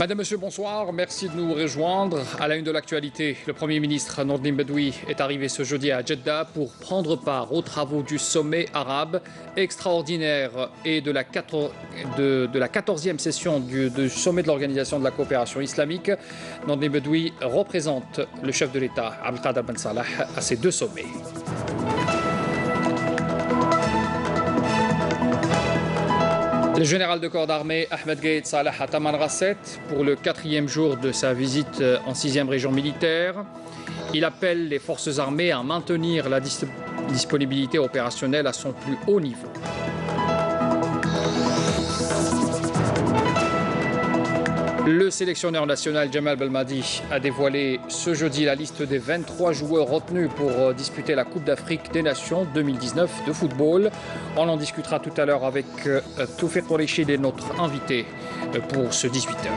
Madame, Monsieur, bonsoir. Merci de nous rejoindre. À la une de l'actualité, le Premier ministre Nourdine Bedoui est arrivé ce jeudi à Jeddah pour prendre part aux travaux du sommet arabe extraordinaire et de la 14e session du sommet de l'Organisation de la coopération islamique. Nourdine Bedoui représente le chef de l'État, Abdelkader Ben Salah, à ces deux sommets. Le général de corps d'armée Ahmed Gaïd Salah à Tamanrasset pour le 4e jour de sa visite en 6e région militaire. Il appelle les forces armées à maintenir la disponibilité opérationnelle à son plus haut niveau. Le sélectionneur national Jamal Belmadi a dévoilé ce jeudi la liste des 23 joueurs retenus pour disputer la Coupe d'Afrique des Nations 2019 de football. On en discutera tout à l'heure avec Toufiq Kourishid et notre invité pour ce 18h.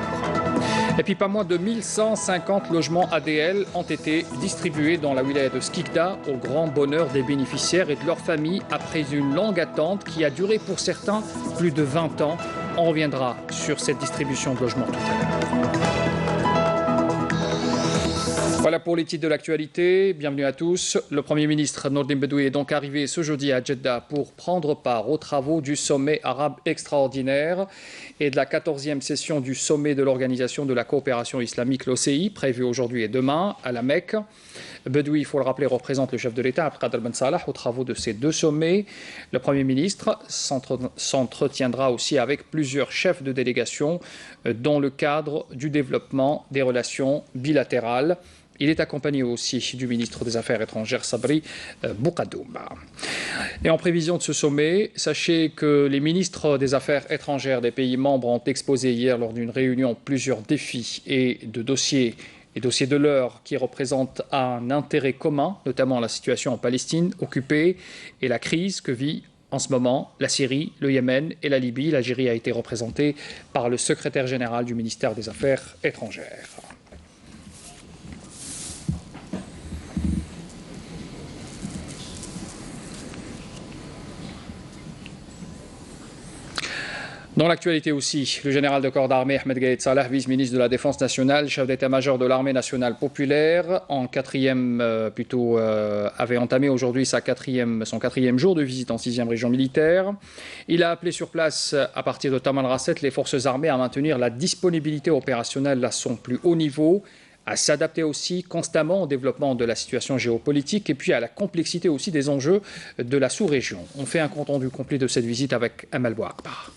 Et puis pas moins de 1150 logements ADL ont été distribués dans la wilaya de Skikda au grand bonheur des bénéficiaires et de leurs familles après une longue attente qui a duré pour certains plus de 20 ans. On reviendra sur cette distribution de logements tout à l'heure. Voilà pour les titres de l'actualité. Bienvenue à tous. Le Premier ministre Nourdine Bedoui est donc arrivé ce jeudi à Jeddah pour prendre part aux travaux du sommet arabe extraordinaire et de la 14e session du sommet de l'Organisation de la coopération islamique, l'OCI, prévue aujourd'hui et demain à la Mecque. Bedoui, il faut le rappeler, représente le chef de l'État, Abdelkader Ben Salah, aux travaux de ces deux sommets. Le Premier ministre s'entretiendra aussi avec plusieurs chefs de délégation dans le cadre du développement des relations bilatérales. Il est accompagné aussi du ministre des Affaires étrangères, Sabri Boukadoum. Et en prévision de ce sommet, sachez que les ministres des Affaires étrangères des pays membres ont exposé hier lors d'une réunion plusieurs défis et dossiers de l'heure qui représentent un intérêt commun, notamment la situation en Palestine occupée et la crise que vit en ce moment la Syrie, le Yémen et la Libye. L'Algérie a été représentée par le secrétaire général du ministère des Affaires étrangères. Dans l'actualité aussi, le général de corps d'armée Ahmed Gaïd Salah, vice-ministre de la Défense nationale, chef d'état-major de l'armée nationale populaire, avait entamé aujourd'hui son 4e jour de visite en 6e région militaire. Il a appelé sur place, à partir de Tamanrasset, les forces armées à maintenir la disponibilité opérationnelle à son plus haut niveau, à s'adapter aussi constamment au développement de la situation géopolitique et puis à la complexité aussi des enjeux de la sous-région. On fait un compte-rendu complet de cette visite avec Amal Bouakbar.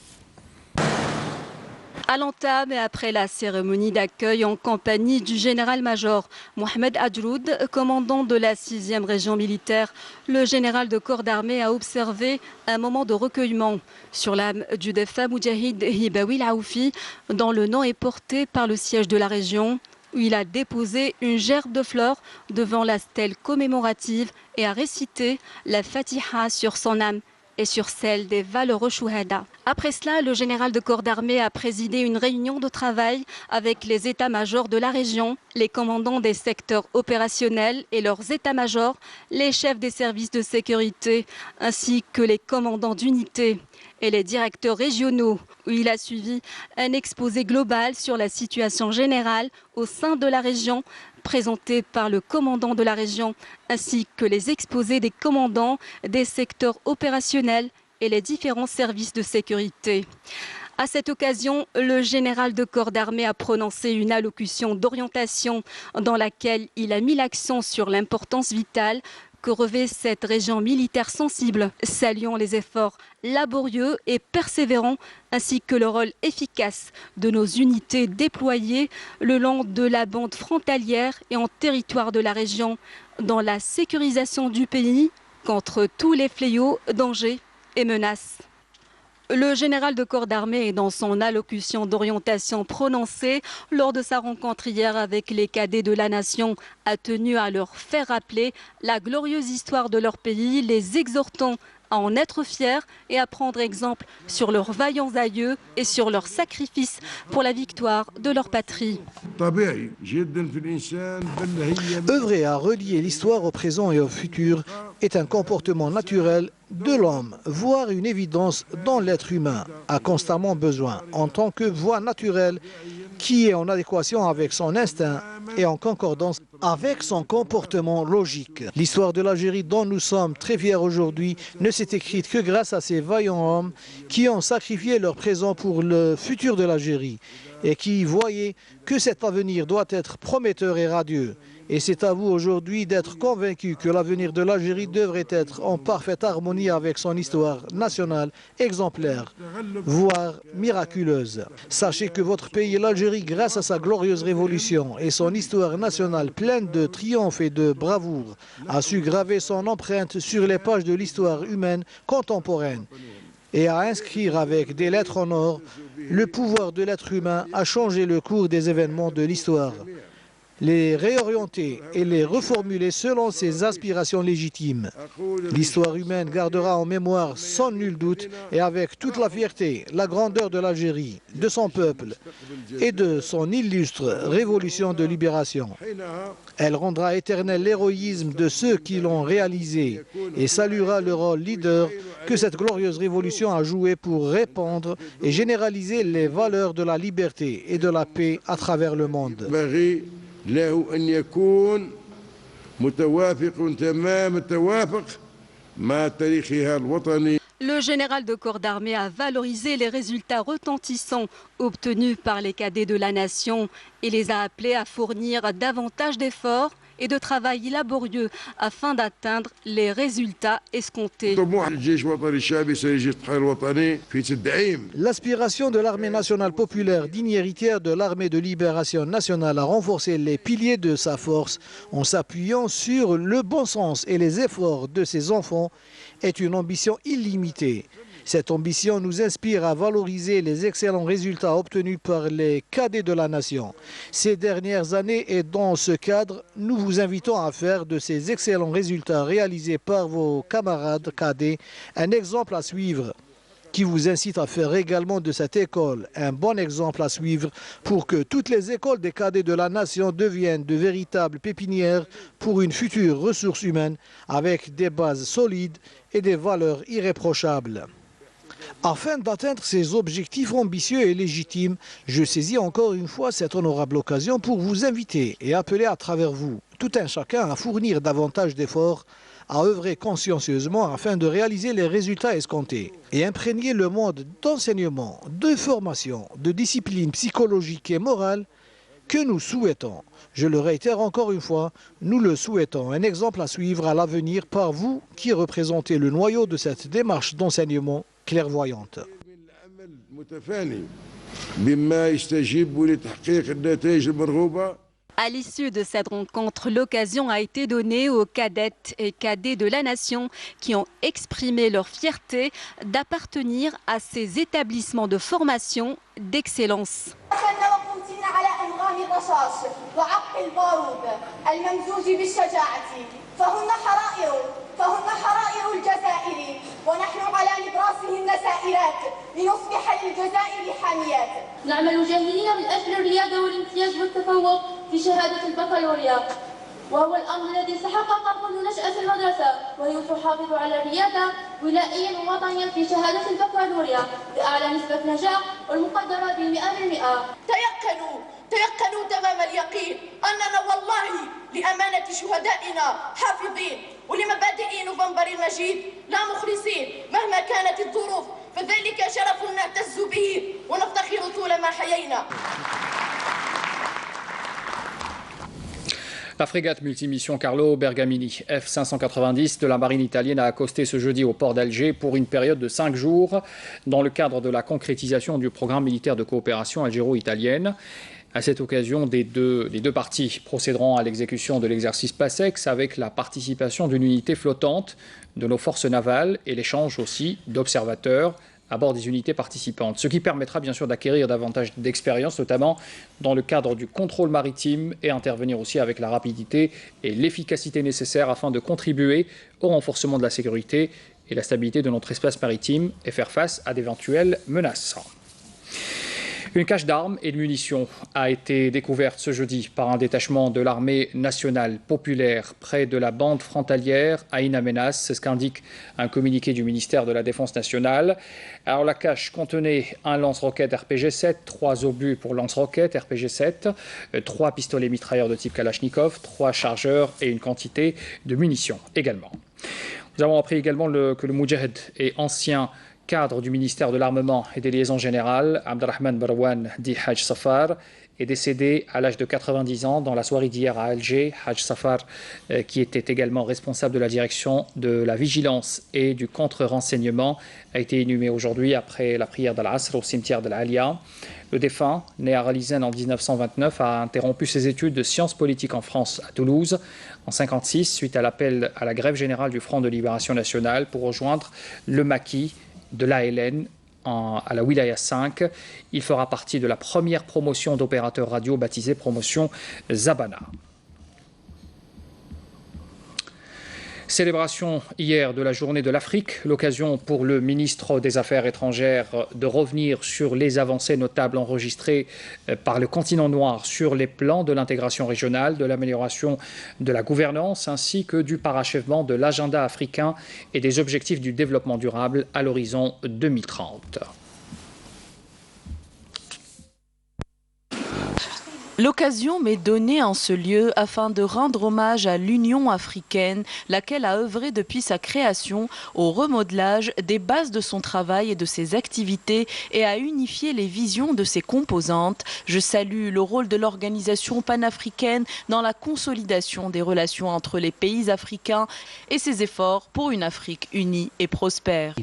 À l'entame et après la cérémonie d'accueil en compagnie du général-major Mohamed Adroud, commandant de la 6e région militaire, le général de corps d'armée a observé un moment de recueillement sur l'âme du défunt Moudjahid Hibaoui Aoufi, dont le nom est porté par le siège de la région, où il a déposé une gerbe de fleurs devant la stèle commémorative et a récité la Fatiha sur son âme et sur celle des valeureux chouhada. Après cela, le général de corps d'armée a présidé une réunion de travail avec les états-majors de la région, les commandants des secteurs opérationnels et leurs états-majors, les chefs des services de sécurité, ainsi que les commandants d'unités et les directeurs régionaux, où il a suivi un exposé global sur la situation générale au sein de la région, présenté par le commandant de la région, ainsi que les exposés des commandants des secteurs opérationnels et les différents services de sécurité. À cette occasion, le général de corps d'armée a prononcé une allocution d'orientation dans laquelle il a mis l'accent sur l'importance vitale que revêt cette région militaire sensible, saluant les efforts laborieux et persévérants ainsi que le rôle efficace de nos unités déployées le long de la bande frontalière et en territoire de la région dans la sécurisation du pays contre tous les fléaux, dangers et menaces. Le général de corps d'armée est dans son allocution d'orientation prononcée lors de sa rencontre hier avec les cadets de la nation, a tenu à leur faire rappeler la glorieuse histoire de leur pays, les exhortant à en être fiers et à prendre exemple sur leurs vaillants aïeux et sur leur sacrifice pour la victoire de leur patrie. Œuvrer à relier l'histoire au présent et au futur est un comportement naturel de l'homme, voire une évidence dont l'être humain a constamment besoin, en tant que voie naturelle qui est en adéquation avec son instinct et en concordance avec son comportement logique. L'histoire de l'Algérie dont nous sommes très fiers aujourd'hui ne s'est écrite que grâce à ces vaillants hommes qui ont sacrifié leur présent pour le futur de l'Algérie et qui voyaient que cet avenir doit être prometteur et radieux. Et c'est à vous aujourd'hui d'être convaincus que l'avenir de l'Algérie devrait être en parfaite harmonie avec son histoire nationale exemplaire, voire miraculeuse. Sachez que votre pays, l'Algérie, grâce à sa glorieuse révolution et son histoire nationale pleine de triomphes et de bravoure, a su graver son empreinte sur les pages de l'histoire humaine contemporaine et à inscrire avec des lettres en or le pouvoir de l'être humain à changer le cours des événements de l'histoire, les réorienter et les reformuler selon ses aspirations légitimes. L'histoire humaine gardera en mémoire sans nul doute et avec toute la fierté la grandeur de l'Algérie, de son peuple et de son illustre révolution de libération. Elle rendra éternel l'héroïsme de ceux qui l'ont réalisé et saluera le rôle leader que cette glorieuse révolution a joué pour répandre et généraliser les valeurs de la liberté et de la paix à travers le monde. له أن يكون متوافق تمام التوافق مع تاريخها الوطني. Le général de corps d'armée a valorisé les résultats retentissants obtenus par les cadets de la nation et les a appelés à fournir davantage d'efforts et de travail laborieux afin d'atteindre les résultats escomptés. L'aspiration de l'armée nationale populaire, digne héritière de l'armée de libération nationale, à renforcer les piliers de sa force en s'appuyant sur le bon sens et les efforts de ses enfants est une ambition illimitée. Cette ambition nous inspire à valoriser les excellents résultats obtenus par les cadets de la nation ces dernières années et dans ce cadre, nous vous invitons à faire de ces excellents résultats réalisés par vos camarades cadets un exemple à suivre qui vous incite à faire également de cette école un bon exemple à suivre pour que toutes les écoles des cadets de la nation deviennent de véritables pépinières pour une future ressource humaine avec des bases solides et des valeurs irréprochables. Afin d'atteindre ces objectifs ambitieux et légitimes, je saisis encore une fois cette honorable occasion pour vous inviter et appeler à travers vous tout un chacun à fournir davantage d'efforts, à œuvrer consciencieusement afin de réaliser les résultats escomptés et imprégner le monde d'enseignement, de formation, de discipline psychologique et morale que nous souhaitons. Je le réitère encore une fois, nous le souhaitons, un exemple à suivre à l'avenir par vous qui représentez le noyau de cette démarche d'enseignement clairvoyante. À l'issue de cette rencontre, l'occasion a été donnée aux cadettes et cadets de la nation qui ont exprimé leur fierté d'appartenir à ces établissements de formation d'excellence. فهن حرائر الجزائر ونحن على نبراسهن سائرات لنصبح للجزائر حاميات. نعمل جاهدين من أجل الريادة والامتياز والتفوق في شهادة البكالوريا وهو الأمر الذي سحقق منذ نشأة المدرسة وهي تحافظ على الريادة ولائيا ووطنيا في شهادة البكالوريا بأعلى نسبة نجاح والمقدرة ب100%. تيقنوا تمام اليقين أننا والله لأمانة شهدائنا حافظين ولمبادئ نوفمبر المجيد لا مخلصين مهما كانت الظروف فذلك شرف نعتز به ونفتخر طول ما حيينا. La frégate multimission Carlo Bergamini F-590 de la marine italienne a accosté ce jeudi au port d'Alger pour une période de 5 jours dans le cadre de la concrétisation du programme militaire de coopération algéro-italienne. À cette occasion, les deux parties procéderont à l'exécution de l'exercice PASEX avec la participation d'une unité flottante de nos forces navales et l'échange aussi d'observateurs à bord des unités participantes, ce qui permettra bien sûr d'acquérir davantage d'expérience, notamment dans le cadre du contrôle maritime et intervenir aussi avec la rapidité et l'efficacité nécessaires afin de contribuer au renforcement de la sécurité et la stabilité de notre espace maritime et faire face à d'éventuelles menaces. Une cache d'armes et de munitions a été découverte ce jeudi par un détachement de l'armée nationale populaire près de la bande frontalière à In Amenas. C'est ce qu'indique un communiqué du ministère de la Défense nationale. Alors la cache contenait un lance-roquettes RPG-7, 3 obus pour lance-roquettes RPG-7, 3 pistolets mitrailleurs de type Kalachnikov, 3 chargeurs et une quantité de munitions également. Nous avons appris également que le Moudjahid et ancien cadre du ministère de l'Armement et des Liaisons Générales, Abdelrahman Barouane dit Haj Safar, est décédé à l'âge de 90 ans dans la soirée d'hier à Alger. Haj Safar, qui était également responsable de la direction de la vigilance et du contre-renseignement, a été inhumé aujourd'hui après la prière d'Al-Asr au cimetière de l'Alia. Le défunt, né à Raleigh en 1929, a interrompu ses études de sciences politiques en France à Toulouse en 1956 suite à l'appel à la grève générale du Front de Libération Nationale pour rejoindre le maquis de l'ALN à la Wilaya 5. Il fera partie de la première promotion d'opérateurs radio baptisée promotion Zabana. Célébration hier de la journée de l'Afrique, l'occasion pour le ministre des Affaires étrangères de revenir sur les avancées notables enregistrées par le continent noir sur les plans de l'intégration régionale, de l'amélioration de la gouvernance ainsi que du parachèvement de l'agenda africain et des objectifs du développement durable à l'horizon 2030. L'occasion m'est donnée en ce lieu afin de rendre hommage à l'Union africaine, laquelle a œuvré depuis sa création au remodelage des bases de son travail et de ses activités et à unifier les visions de ses composantes. Je salue le rôle de l'organisation panafricaine dans la consolidation des relations entre les pays africains et ses efforts pour une Afrique unie et prospère.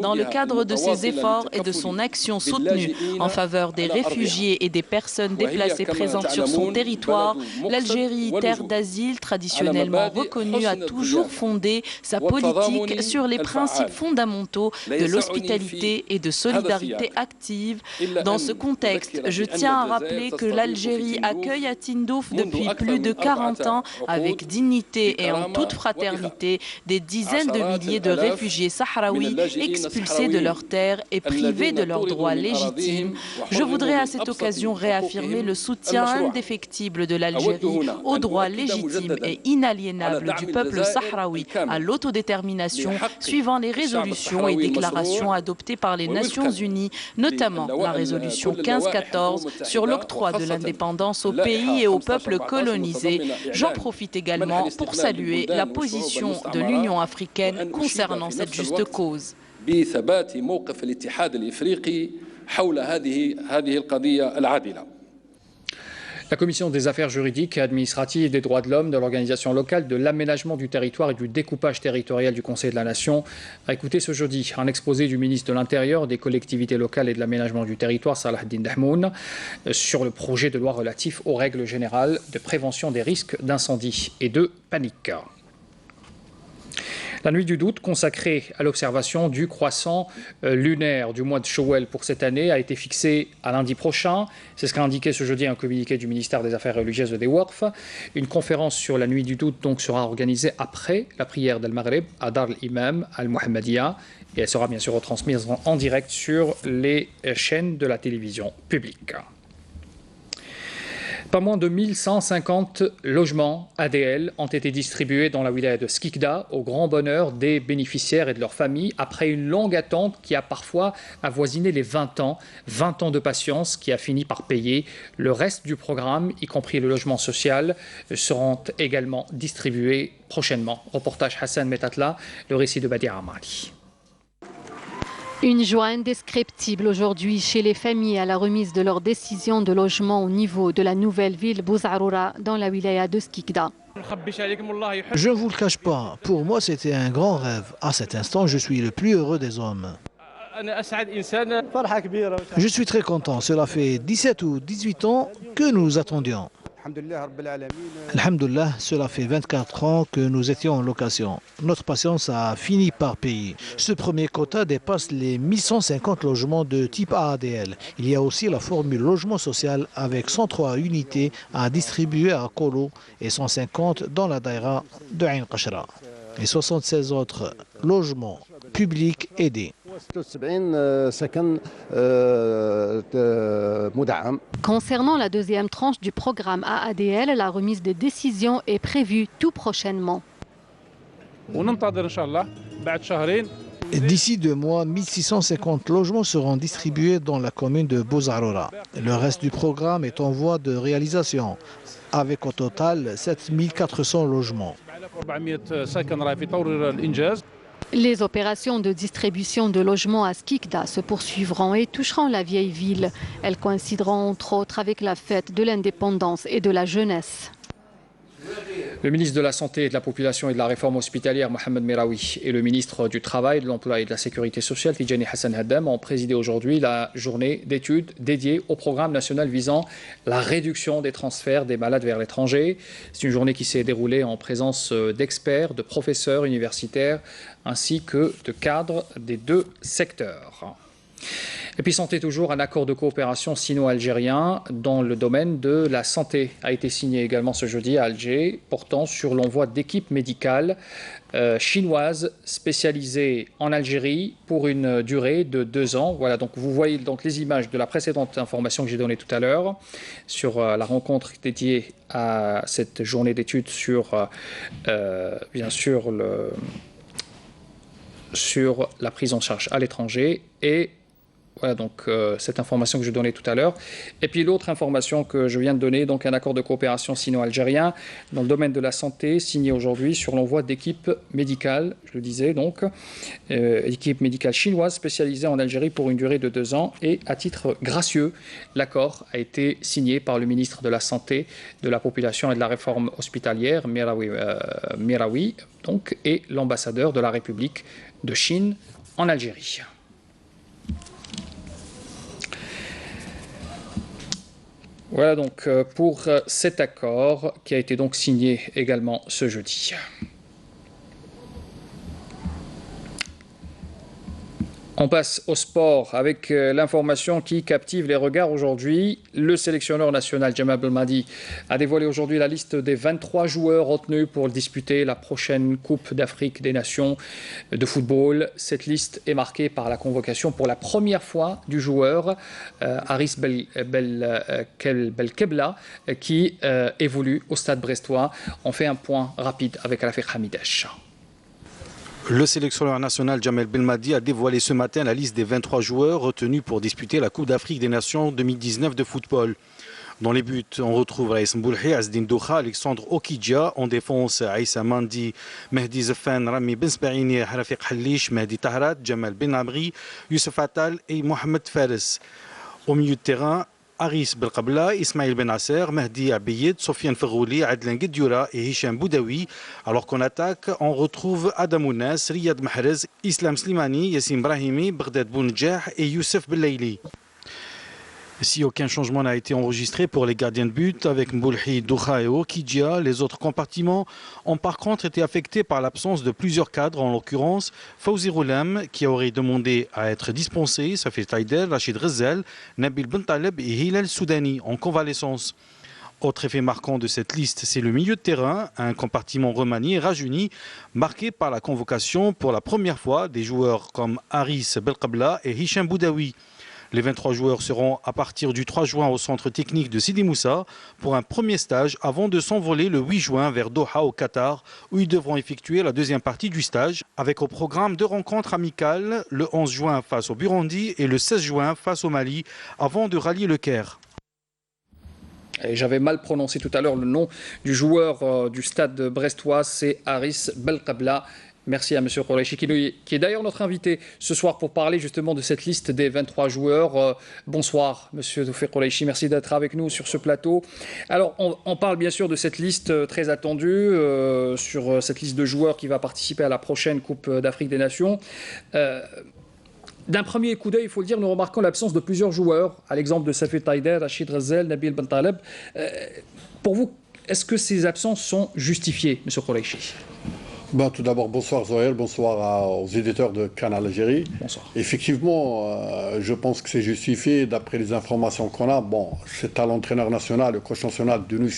Dans le cadre de ses efforts et de son action soutenue en faveur des réfugiés et des personnes déplacées présentes sur son territoire, l'Algérie, terre d'asile traditionnellement reconnue, a toujours fondé sa politique sur les principes fondamentaux de l'hospitalité et de solidarité active. Dans ce contexte, je tiens à rappeler que l'Algérie accueille à Tindouf depuis plus de 40 ans avec dignité et en toute fraternité des dizaines de milliers de réfugiés sahraouis expulsés de leurs terres et privés de leurs droits légitimes. Je voudrais à cette occasion réaffirmer le soutien indéfectible de l'Algérie aux droits légitimes et inaliénables du peuple sahraoui à l'autodétermination, suivant les résolutions et déclarations adoptées par les Nations Unies, notamment la résolution 1514 sur l'octroi de l'indépendance au pays et aux peuples colonisés. J'en profite également pour saluer la position de l'Union africaine concernant cette juste cause. La Commission des affaires juridiques et administratives et des droits de l'homme de l'organisation locale de l'aménagement du territoire et du découpage territorial du Conseil de la Nation a écouté ce jeudi un exposé du ministre de l'Intérieur, des collectivités locales et de l'aménagement du territoire, Salah Din Dahmoun, sur le projet de loi relatif aux règles générales de prévention des risques d'incendie et de panique. La nuit du doute consacrée à l'observation du croissant lunaire du mois de Shawwal pour cette année a été fixée à lundi prochain. C'est ce qu'a indiqué ce jeudi un communiqué du ministère des Affaires religieuses et des Waqf. Une conférence sur la nuit du doute donc sera organisée après la prière d'Al-Maghrib à Dar al-Imam al-Muhammadiyya et elle sera bien sûr retransmise en direct sur les chaînes de la télévision publique. Pas moins de 1150 logements ADL ont été distribués dans la wilaya de Skikda au grand bonheur des bénéficiaires et de leurs familles après une longue attente qui a parfois avoisiné les 20 ans de patience qui a fini par payer. Le reste du programme, y compris le logement social, seront également distribués prochainement. Reportage Hassan Metatla, le récit de Badia Amali. Une joie indescriptible aujourd'hui chez les familles à la remise de leur décision de logement au niveau de la nouvelle ville Bouzaroura dans la wilaya de Skikda. Je ne vous le cache pas, pour moi c'était un grand rêve. À cet instant, je suis le plus heureux des hommes. Je suis très content, cela fait 17 ou 18 ans que nous attendions. Alhamdulillah, cela fait 24 ans que nous étions en location. Notre patience a fini par payer. Ce premier quota dépasse les 1150 logements de type ADL. Il y a aussi la formule logement social avec 103 unités à distribuer à Kolo et 150 dans la daïra de Ain Qashra. Et 76 autres logements publics aidés. Concernant la deuxième tranche du programme AADL, la remise des décisions est prévue tout prochainement. D'ici 2 mois, 1650 logements seront distribués dans la commune de Bouzaroura. Le reste du programme est en voie de réalisation, avec au total 7400 logements. Les opérations de distribution de logements à Skikda se poursuivront et toucheront la vieille ville. Elles coïncideront entre autres avec la fête de l'indépendance et de la jeunesse. Le ministre de la Santé, de la Population et de la Réforme hospitalière, Mohamed Meraoui, et le ministre du Travail, de l'Emploi et de la Sécurité sociale, Tidjani Hassan Haddam, ont présidé aujourd'hui la journée d'études dédiée au programme national visant la réduction des transferts des malades vers l'étranger. C'est une journée qui s'est déroulée en présence d'experts, de professeurs universitaires, ainsi que de cadres des 2 secteurs. Et puis santé toujours, un accord de coopération sino-algérien dans le domaine de la santé a été signé également ce jeudi à Alger, portant sur l'envoi d'équipes médicales chinoises spécialisées en Algérie pour une durée de 2 ans. Voilà, donc vous voyez donc les images de la précédente information que j'ai donnée tout à l'heure sur la rencontre dédiée à cette journée d'études sur, bien sûr, sur la prise en charge à l'étranger. Et voilà donc cette information que je donnais tout à l'heure. Et puis l'autre information que je viens de donner, donc un accord de coopération sino-algérien dans le domaine de la santé, signé aujourd'hui sur l'envoi d'équipes médicales, je le disais donc, équipes médicales chinoises spécialisées en Algérie pour une durée de 2 ans. Et à titre gracieux, l'accord a été signé par le ministre de la Santé, de la Population et de la Réforme hospitalière, Meraoui, donc, et l'ambassadeur de la République de Chine en Algérie. Voilà donc pour cet accord qui a été donc signé également ce jeudi. On passe au sport avec l'information qui captive les regards aujourd'hui. Le sélectionneur national Jamal Belmadi a dévoilé aujourd'hui la liste des 23 joueurs retenus pour disputer la prochaine Coupe d'Afrique des Nations de football. Cette liste est marquée par la convocation pour la première fois du joueur Haris Belkebla qui évolue au Stade brestois. On fait un point rapide avec Rafiq Hamidesh. Le sélectionneur national Jamel Belmadi a dévoilé ce matin la liste des 23 joueurs retenus pour disputer la Coupe d'Afrique des Nations 2019 de football. Dans les buts, on retrouve Raïs Mboulhi, Azdine Douha, Alexandre Okidja. En défense, Aïssa Mandi, Mehdi Zefan, Rami Bensbarini, Rafiq Halish, Mehdi Tahrat, Jamal Ben Abri, Youssef Attal et Mohamed Fares. Au milieu de terrain, Haris Belkebla, Ismail Ben Nasser, Mehdi Abiyed, Sofiane Ferrouli, Adlan Guedioura et Hicham Boudaoui. Alors qu'en attaque, on retrouve Adam Ounas, Riyad Mahrez, Islam Slimani, Yassim Brahimi, Bagdad Bounedjah et Youssef Belaili. Si aucun changement n'a été enregistré pour les gardiens de but, avec Mboulhi, Douha et Okidja, les autres compartiments ont par contre été affectés par l'absence de plusieurs cadres, en l'occurrence Fawzi Roulam, qui aurait demandé à être dispensé, Safir Taider, Rachid Ghazal, Nabil Bentaleb et Hilal Soudani en convalescence. Autre effet marquant de cette liste, c'est le milieu de terrain, un compartiment remanié, rajeuni, marqué par la convocation pour la première fois des joueurs comme Haris Belkebla et Hicham Boudaoui. Les 23 joueurs seront à partir du 3 juin au centre technique de Sidi Moussa pour un premier stage avant de s'envoler le 8 juin vers Doha au Qatar où ils devront effectuer la deuxième partie du stage avec au programme 2 rencontres amicales le 11 juin face au Burundi et le 16 juin face au Mali avant de rallier le Caire. J'avais mal prononcé tout à l'heure le nom du joueur du stade brestois, c'est Haris Belkebla. Merci à M. Qureshi, qui est d'ailleurs notre invité ce soir pour parler justement de cette liste des 23 joueurs. Bonsoir, M. Qureshi, merci d'être avec nous sur ce plateau. Alors, on parle bien sûr de cette liste très attendue, sur cette liste de joueurs qui va participer à la prochaine Coupe d'Afrique des Nations. D'un premier coup d'œil, il faut le dire, nous remarquons l'absence de plusieurs joueurs, à l'exemple de Safir Taider, Rachid Ghazal, Nabil Bentaleb. Pour vous, est-ce que ces absences sont justifiées, M. Qureshi ? Tout d'abord, bonsoir Zoël, bonsoir aux éditeurs de Canal Algérie. Bonsoir. Effectivement, je pense que c'est justifié d'après les informations qu'on a. C'est à l'entraîneur national, le coach national, de nous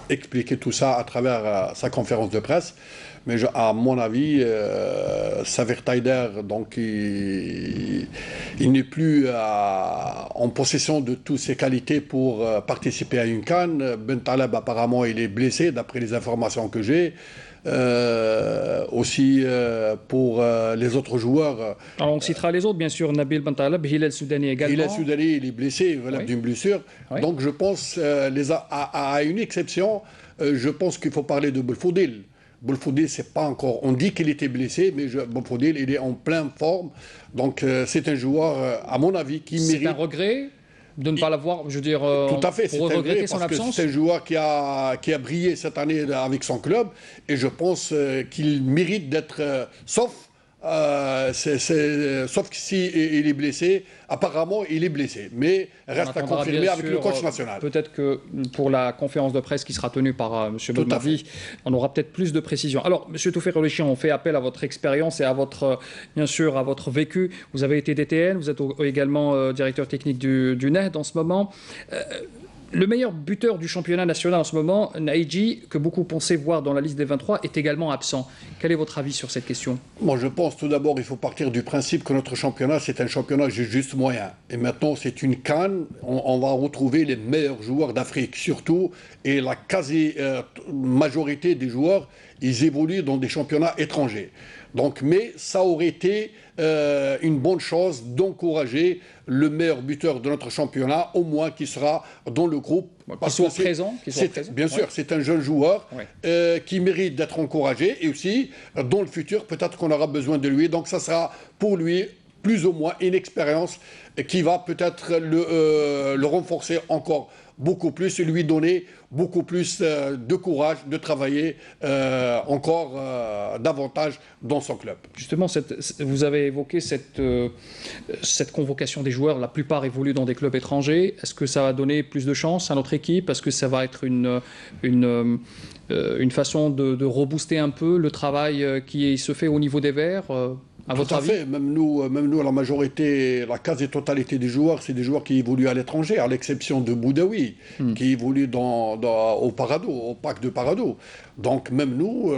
expliquer tout ça à travers sa conférence de presse. Mais à mon avis, Saver Taider, donc il n'est plus en possession de toutes ses qualités pour participer à une CAN. Ben Taleb, apparemment, il est blessé, d'après les informations que j'ai. Aussi pour les autres joueurs. Alors on citera les autres, bien sûr, Nabil Ben Taleb, Hilal Soudani également. Hilal Soudani, il est blessé, il relève d'une blessure. Oui. Donc je pense, à une exception, je pense qu'il faut parler de Belfodil. Belfodil, c'est pas encore. On dit qu'il était blessé, mais Belfodil, il est en pleine forme. Donc c'est un joueur, à mon avis, qui mérite. C'est un regret de ne pas l'avoir, je veux dire, tout à fait, pour regretter son absence. C'est un joueur qui a brillé cette année avec son club, et je pense qu'il mérite d'être sauf s'il est blessé. Apparemment, il est blessé, mais reste à confirmer avec le coach national. Peut-être que pour la conférence de presse qui sera tenue par M. Belmadi, on aura peut-être plus de précisions. Alors, M. Toufer Oléchi, on fait appel à votre expérience et à votre, bien sûr, à votre vécu. Vous avez été DTN, vous êtes également directeur technique du NED en ce moment. Le meilleur buteur du championnat national en ce moment, Naïdji, que beaucoup pensaient voir dans la liste des 23, est également absent. Quel est votre avis sur cette question? Moi, je pense tout d'abord il faut partir du principe que notre championnat, c'est un championnat juste moyen. Et maintenant, c'est une CAN. On va retrouver les meilleurs joueurs d'Afrique, surtout. Et la quasi-majorité des joueurs, ils évoluent dans des championnats étrangers. Donc, mais ça aurait été une bonne chose d'encourager le meilleur buteur de notre championnat, au moins qui sera dans le groupe. Qu'il soit présent. Bien sûr, c'est un jeune joueur qui mérite d'être encouragé, et aussi, dans le futur, peut-être qu'on aura besoin de lui. Donc ça sera pour lui plus ou moins une expérience qui va peut-être le renforcer encore beaucoup plus et lui donner beaucoup plus de courage de travailler encore davantage dans son club. Justement, vous avez évoqué cette convocation des joueurs. La plupart évoluent dans des clubs étrangers. Est-ce que ça va donner plus de chance à notre équipe? Est-ce que ça va être une façon de rebooster un peu le travail qui se fait au niveau des Verts à votre avis? Tout à fait. Même nous, la majorité, la quasi-totalité des joueurs, c'est des joueurs qui évoluent à l'étranger, à l'exception de Boudaoui, qui évolue au Parado, au Pack de Parado. Donc même nous,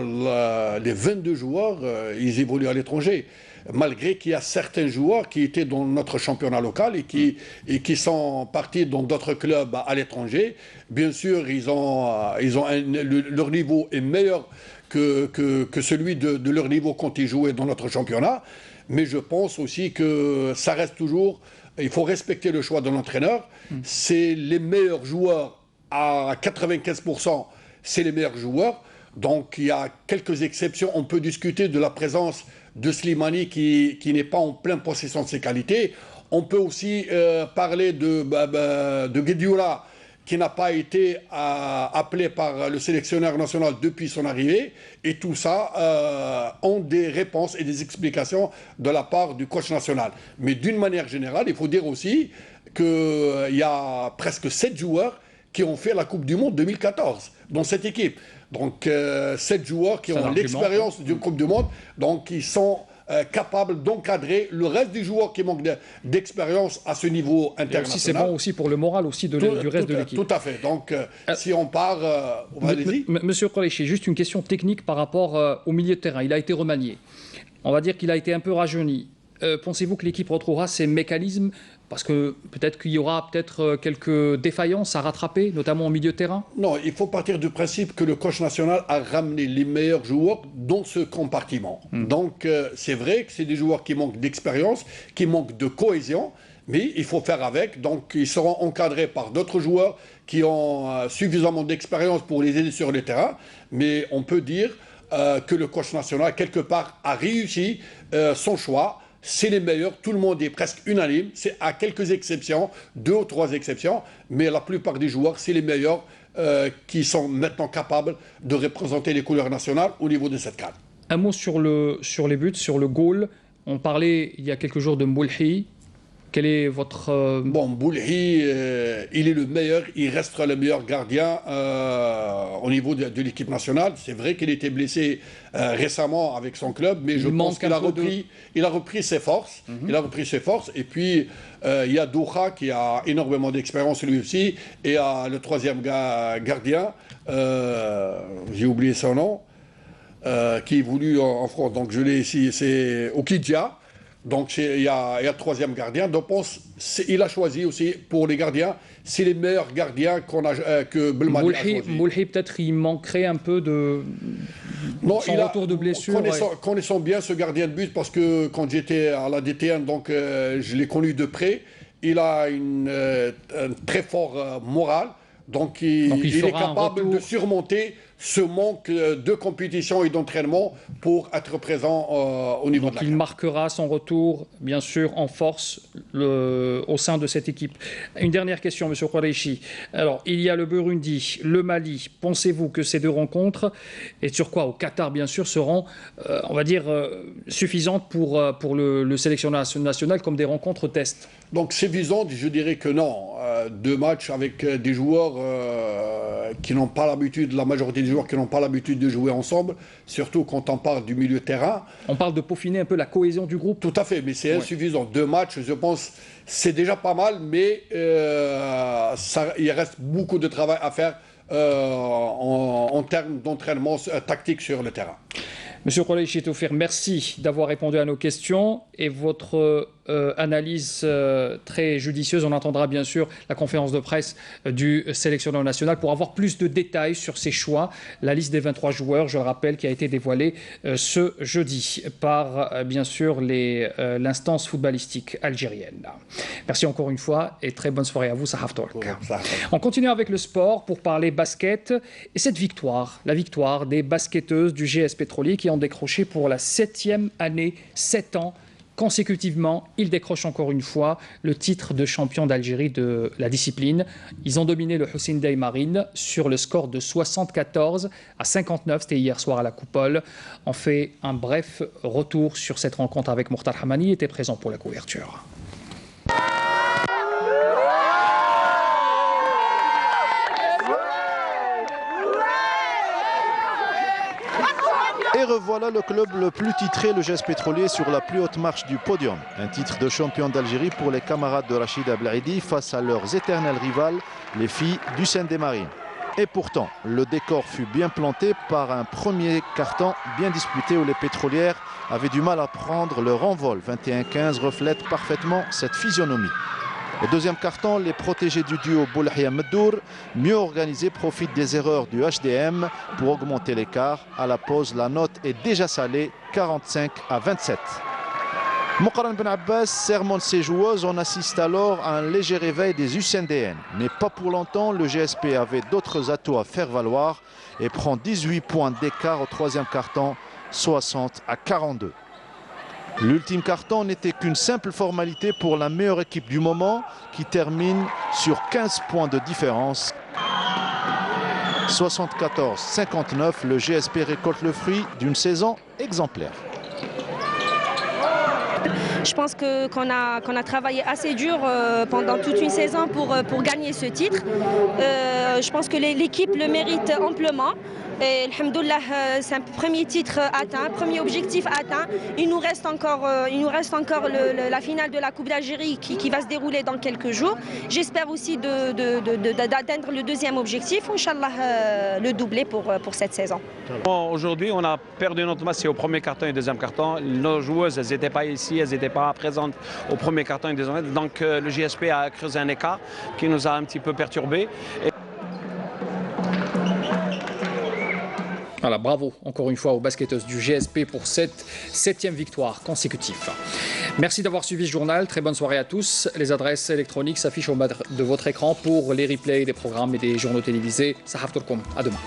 les 22 joueurs, ils évoluent à l'étranger. Malgré qu'il y a certains joueurs qui étaient dans notre championnat local et qui sont partis dans d'autres clubs à l'étranger. Bien sûr, leur niveau est meilleur que celui de leur niveau quand ils jouaient dans notre championnat. Mais je pense aussi que ça reste toujours... Il faut respecter le choix de l'entraîneur. C'est les meilleurs joueurs, à 95%, c'est les meilleurs joueurs. Donc il y a quelques exceptions. On peut discuter de la présence de Slimani qui n'est pas en pleine possession de ses qualités. On peut aussi parler de Guedioula, qui n'a pas été appelé par le sélectionneur national depuis son arrivée. Et tout ça ont des réponses et des explications de la part du coach national. Mais d'une manière générale, il faut dire aussi qu'il y a presque 7 joueurs qui ont fait la Coupe du Monde 2014 dans cette équipe. Donc 7 joueurs qui ont l'expérience d'une Coupe du Monde, donc ils sont capables d'encadrer le reste des joueurs qui manquent d'expérience à ce niveau international. C'est bon aussi pour le moral aussi du reste de l'équipe. Tout à fait. Donc si on part... allez-y. Monsieur Kolechi, juste une question technique par rapport au milieu de terrain. Il a été remanié. On va dire qu'il a été un peu rajeuni. Pensez-vous que l'équipe retrouvera ses mécanismes? Parce que peut-être qu'il y aura quelques défaillances à rattraper, notamment au milieu de terrain? Non, il faut partir du principe que le coach national a ramené les meilleurs joueurs dans ce compartiment. Donc c'est vrai que c'est des joueurs qui manquent d'expérience, qui manquent de cohésion, mais il faut faire avec. Donc ils seront encadrés par d'autres joueurs qui ont suffisamment d'expérience pour les aider sur le terrain. Mais on peut dire que le coach national, quelque part, a réussi son choix. C'est les meilleurs, tout le monde est presque unanime, c'est à quelques exceptions, 2 ou 3 exceptions, mais la plupart des joueurs, c'est les meilleurs qui sont maintenant capables de représenter les couleurs nationales au niveau de cette CAN. Un mot sur les buts, sur le goal. On parlait il y a quelques jours de Moulhi. Quel est votre... Bon, Boulhi, il est le meilleur, il restera le meilleur gardien au niveau de l'équipe nationale. C'est vrai qu'il était blessé récemment avec son club, mais je pense qu'il a repris ses forces. Il a repris ses forces. Et puis, il y a Douha qui a énormément d'expérience lui aussi. Et le troisième gardien, j'ai oublié son nom, qui évolue en France. Donc, je l'ai ici, c'est Okidja. Donc il y a le troisième gardien. Donc il a choisi aussi pour les gardiens, c'est les meilleurs gardiens que Belmadi a choisi. Moulhi, peut-être il manquerait un peu de son retour de blessure. Connaissons bien ce gardien de but parce que quand j'étais à la DTN, donc je l'ai connu de près. Il a un très fort moral. Donc il est capable de surmonter ce manque de compétition et d'entraînement pour être présent au niveau de la CAN. Il marquera son retour, bien sûr, en force au sein de cette équipe. Une dernière question, M. Khoureichi. Alors, il y a le Burundi, le Mali. Pensez-vous que ces deux rencontres, et sur quoi au Qatar, bien sûr, seront, on va dire, suffisantes pour le sélectionneur national comme des rencontres test? Donc, suffisante, je dirais que non. Deux matchs avec des joueurs qui n'ont pas l'habitude, la majorité des joueurs qui n'ont pas l'habitude de jouer ensemble, surtout quand on parle du milieu de terrain. On parle de peaufiner un peu la cohésion du groupe. Tout à fait, mais c'est insuffisant. Deux matchs, je pense, c'est déjà pas mal, mais il reste beaucoup de travail à faire en termes d'entraînement tactique sur le terrain. Monsieur Khoureichi Toufir, merci d'avoir répondu à nos questions et votre analyse très judicieuse. On entendra bien sûr la conférence de presse du sélectionneur national pour avoir plus de détails sur ses choix. La liste des 23 joueurs, je le rappelle, qui a été dévoilée ce jeudi par bien sûr l'instance footballistique algérienne. Merci encore une fois et très bonne soirée à vous, Sahaf Tork. On continue avec le sport pour parler basket et cette victoire, la victoire des basketteuses du GS Pétrolier qui ont décroché pour la 7e année, 7 ans consécutivement. Ils décrochent encore une fois le titre de champion d'Algérie de la discipline. Ils ont dominé le Hussein Dey Marine sur le score de 74 à 59. C'était hier soir à la Coupole. On fait un bref retour sur cette rencontre avec Mokhtar Hamani. Il était présent pour la couverture. Et revoilà le club le plus titré, le GS Pétrolier, sur la plus haute marche du podium. Un titre de champion d'Algérie pour les camarades de Rachida Blaidi face à leurs éternelles rivales, les filles du Hussein Dey Marine. Et pourtant, le décor fut bien planté par un premier quart-temps bien disputé où les pétrolières avaient du mal à prendre leur envol. 21-15 reflète parfaitement cette physionomie. Au deuxième quart-temps, les protégés du duo Boulahia-Meddour, mieux organisés, profitent des erreurs du HDM pour augmenter l'écart. À la pause, la note est déjà salée, 45 à 27. Mokhran Ben Abbas sermonne ses joueuses. On assiste alors à un léger réveil des Husseindéennes. Mais pas pour longtemps, le GSP avait d'autres atouts à faire valoir et prend 18 points d'écart au troisième quart-temps, 60 à 42. L'ultime carton n'était qu'une simple formalité pour la meilleure équipe du moment qui termine sur 15 points de différence. 74-59, le GSP récolte le fruit d'une saison exemplaire. Je pense qu'on a travaillé assez dur pendant toute une saison pour gagner ce titre. Je pense que l'équipe le mérite amplement. Et alhamdoulilah, c'est un premier titre atteint, premier objectif atteint. Il nous reste encore la finale de la Coupe d'Algérie qui va se dérouler dans quelques jours. J'espère aussi d'atteindre le deuxième objectif, Inch'Allah, le doubler pour cette saison. Aujourd'hui, on a perdu notre match au premier carton et deuxième carton. Nos joueuses, elles n'étaient pas ici, elles n'étaient pas présentes au premier carton et deuxième carton. Donc le GSP a creusé un écart qui nous a un petit peu perturbés. Voilà, bravo encore une fois aux basketteuses du GSP pour cette 7e victoire consécutive. Merci d'avoir suivi ce journal. Très bonne soirée à tous. Les adresses électroniques s'affichent au bas de votre écran pour les replays des programmes et des journaux télévisés. Sahaf Turkoum. À demain.